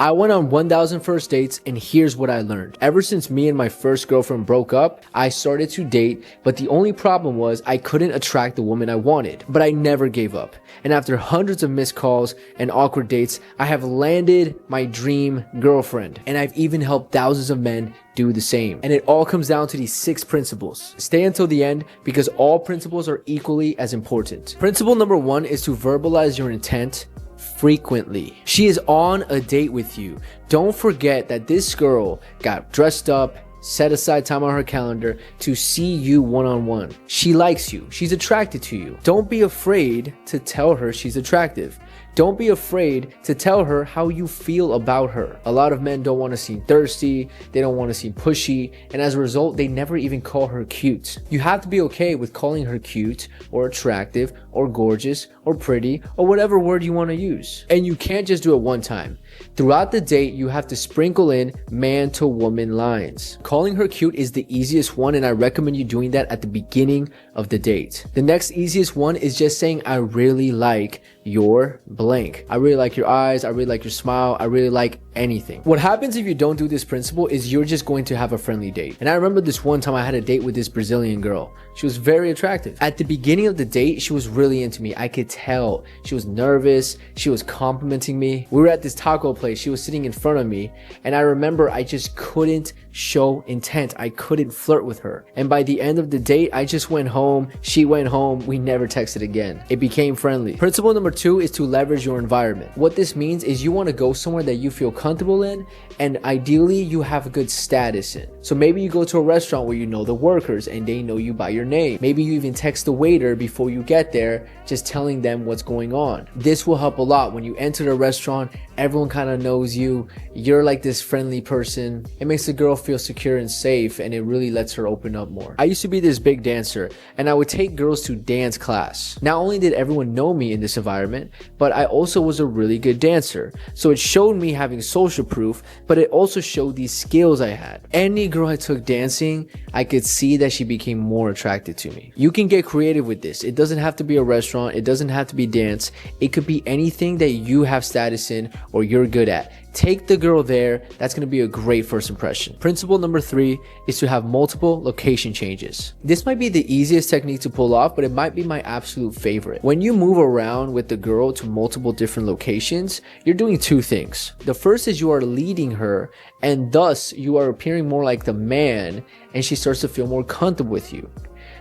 I went on 1,000 first dates, and here's what I learned. Ever since me and my first girlfriend broke up, I started to date, but the only problem was I couldn't attract the woman I wanted. But I never gave up. And after hundreds of missed calls and awkward dates, I have landed my dream girlfriend. And I've even helped thousands of men do the same. And it all comes down to these 6 principles. Stay until the end because all principles are equally as important. Principle number 1 is to verbalize your intent frequently. She is on a date with you. Don't forget that this girl got dressed up, set aside time on her calendar to see you one-on-one. She likes you. She's attracted to you. Don't be afraid to tell her she's attractive. Don't be afraid to tell her how you feel about her. A lot of men don't want to seem thirsty, they don't want to seem pushy, and as a result, they never even call her cute. You have to be okay with calling her cute or attractive or gorgeous or pretty or whatever word you want to use. And you can't just do it one time. Throughout the date, you have to sprinkle in man to woman lines. Calling her cute is the easiest one, and I recommend you doing that at the beginning of the date. The next easiest one is just saying, I really like your blank. I really like your eyes. I really like your smile. I really like anything. What happens if you don't do this principle is you're just going to have a friendly date. And I remember this one time I had a date with this Brazilian girl. She was very attractive. At the beginning of the date, she was really into me. I could tell. She was nervous. She was complimenting me. We were at this taco place. She was sitting in front of me. And I remember I just couldn't show intent. I couldn't flirt with her. And by the end of the date, I just went home. She went home. We never texted again. It became friendly. Principle number 2 is to leverage your environment. What this means is you want to go somewhere that you feel comfortable in, and ideally you have a good status in. So maybe you go to a restaurant where you know the workers and they know you by your name. Maybe you even text the waiter before you get there, just telling them what's going on. This will help a lot. When you enter the restaurant, everyone kind of knows you. You're like this friendly person. It makes the girl feel secure and safe, and it really lets her open up more. I used to be this big dancer, and I would take girls to dance class. Not only did everyone know me in this environment, but I also was a really good dancer. So it showed me having social proof, but it also showed these skills I had. Any girl I took dancing, I could see that she became more attracted to me. You can get creative with this. It doesn't have to be a restaurant. It doesn't have to be dance. It could be anything that you have status in or you're good at. Take the girl there. That's going to be a great first impression. Principle number 3 is to have multiple location changes. This might be the easiest technique to pull off, but it might be my absolute favorite. When you move around with the girl to multiple different locations, you're doing 2 things. The first is you are leading her, and thus you are appearing more like the man, and she starts to feel more comfortable with you.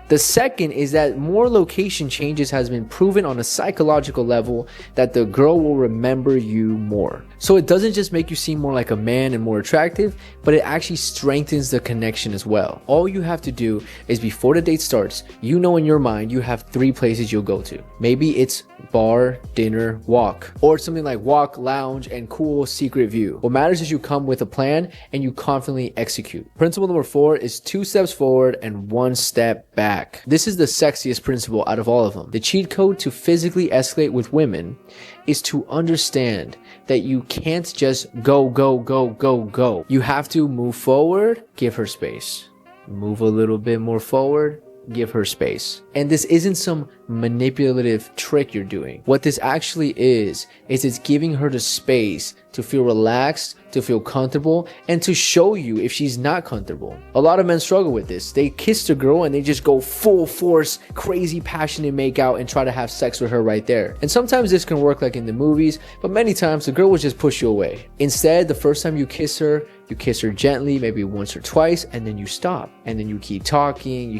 The second is that more location changes has been proven on a psychological level that the girl will remember you more. So it doesn't just make you seem more like a man and more attractive, but it actually strengthens the connection as well. All you have to do is before the date starts, you know in your mind you have 3 places you'll go to. Maybe it's bar, dinner, walk, or something like walk, lounge, and cool secret view. What matters is you come with a plan and you confidently execute. Principle number 4 is 2 steps forward and 1 step back. This is the sexiest principle out of all of them. The cheat code to physically escalate with women is to understand that you can't just go, go, go, go, go. You have to move forward, give her space. Move a little bit more forward, give her space. And this isn't some manipulative trick you're doing. What this actually is it's giving her the space to feel relaxed, to feel comfortable, and to show you if she's not comfortable. A lot of men struggle with this. They kiss the girl and they just go full force, crazy passionate make out and try to have sex with her right there. And sometimes this can work like in the movies, but many times the girl will just push you away. Instead, the first time you kiss her gently, maybe once or twice, and then you stop. And then you keep talking,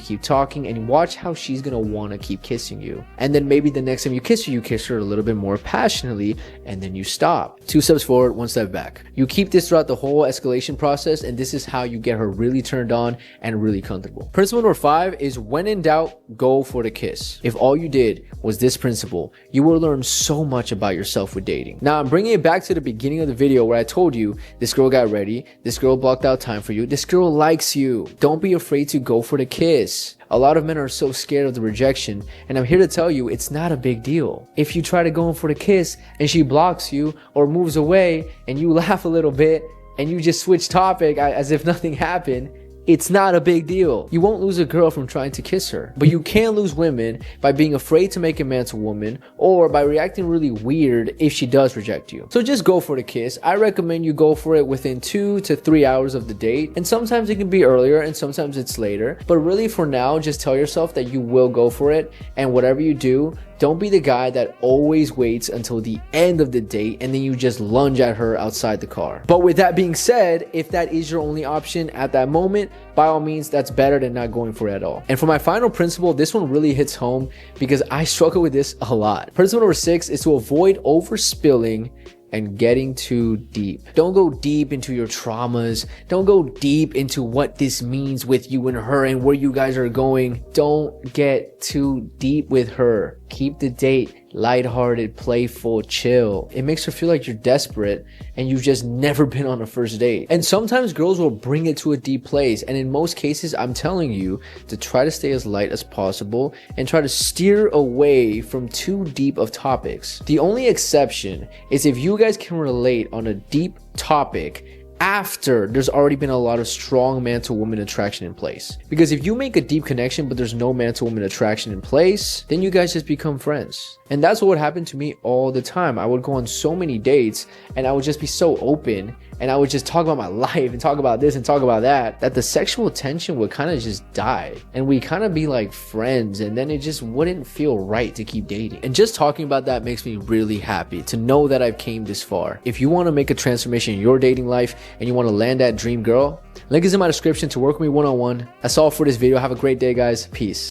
and you watch how she's gonna wanna keep kissing you. And then maybe the next time you kiss her a little bit more passionately, and then you stop. 2 steps forward, 1 step back. You keep this throughout the whole escalation process, and this is how you get her really turned on and really comfortable. Principle number 5 is when in doubt, go for the kiss. If all you did was this principle, you will learn so much about yourself with dating. Now, I'm bringing it back to the beginning of the video where I told you this girl got ready, this girl blocked out time for you, this girl likes you. Don't be afraid to go for the kiss. A lot of men are so scared of the rejection, and I'm here to tell you it's not a big deal. If you try to go in for the kiss and she blocks you or moves away and you laugh a little bit and you just switch topic as if nothing happened, it's not a big deal. You won't lose a girl from trying to kiss her, but you can lose women by being afraid to make a man to woman or by reacting really weird if she does reject you. So just go for the kiss. I recommend you go for it within 2 to 3 hours of the date, and sometimes it can be earlier and sometimes it's later, but really for now, just tell yourself that you will go for it, and whatever you do, don't be the guy that always waits until the end of the date and then you just lunge at her outside the car. But with that being said, if that is your only option at that moment, by all means, that's better than not going for it at all. And for my final principle, this one really hits home because I struggle with this a lot. Principle number 6 is to avoid overspilling and getting too deep. Don't go deep into your traumas. Don't go deep into what this means with you and her and where you guys are going. Don't get too deep with her. Keep the date lighthearted, playful, chill. It makes her feel like you're desperate and you've just never been on a first date. And sometimes girls will bring it to a deep place. And in most cases, I'm telling you to try to stay as light as possible and try to steer away from too deep of topics. The only exception is if you guys can relate on a deep topic after there's already been a lot of strong man to woman attraction in place. Because if you make a deep connection but there's no man to woman attraction in place, then you guys just become friends. And that's what would happen to me all the time. I would go on so many dates and I would just be so open and I would just talk about my life and talk about this and talk about that the sexual tension would kind of just die and we kind of be like friends, and then it just wouldn't feel right to keep dating. And just talking about that makes me really happy to know that I've came this far. If you want to make a transformation in your dating life and you want to land that dream girl, link is in my description to work with me one-on-one. That's all for this video. Have a great day, guys. Peace.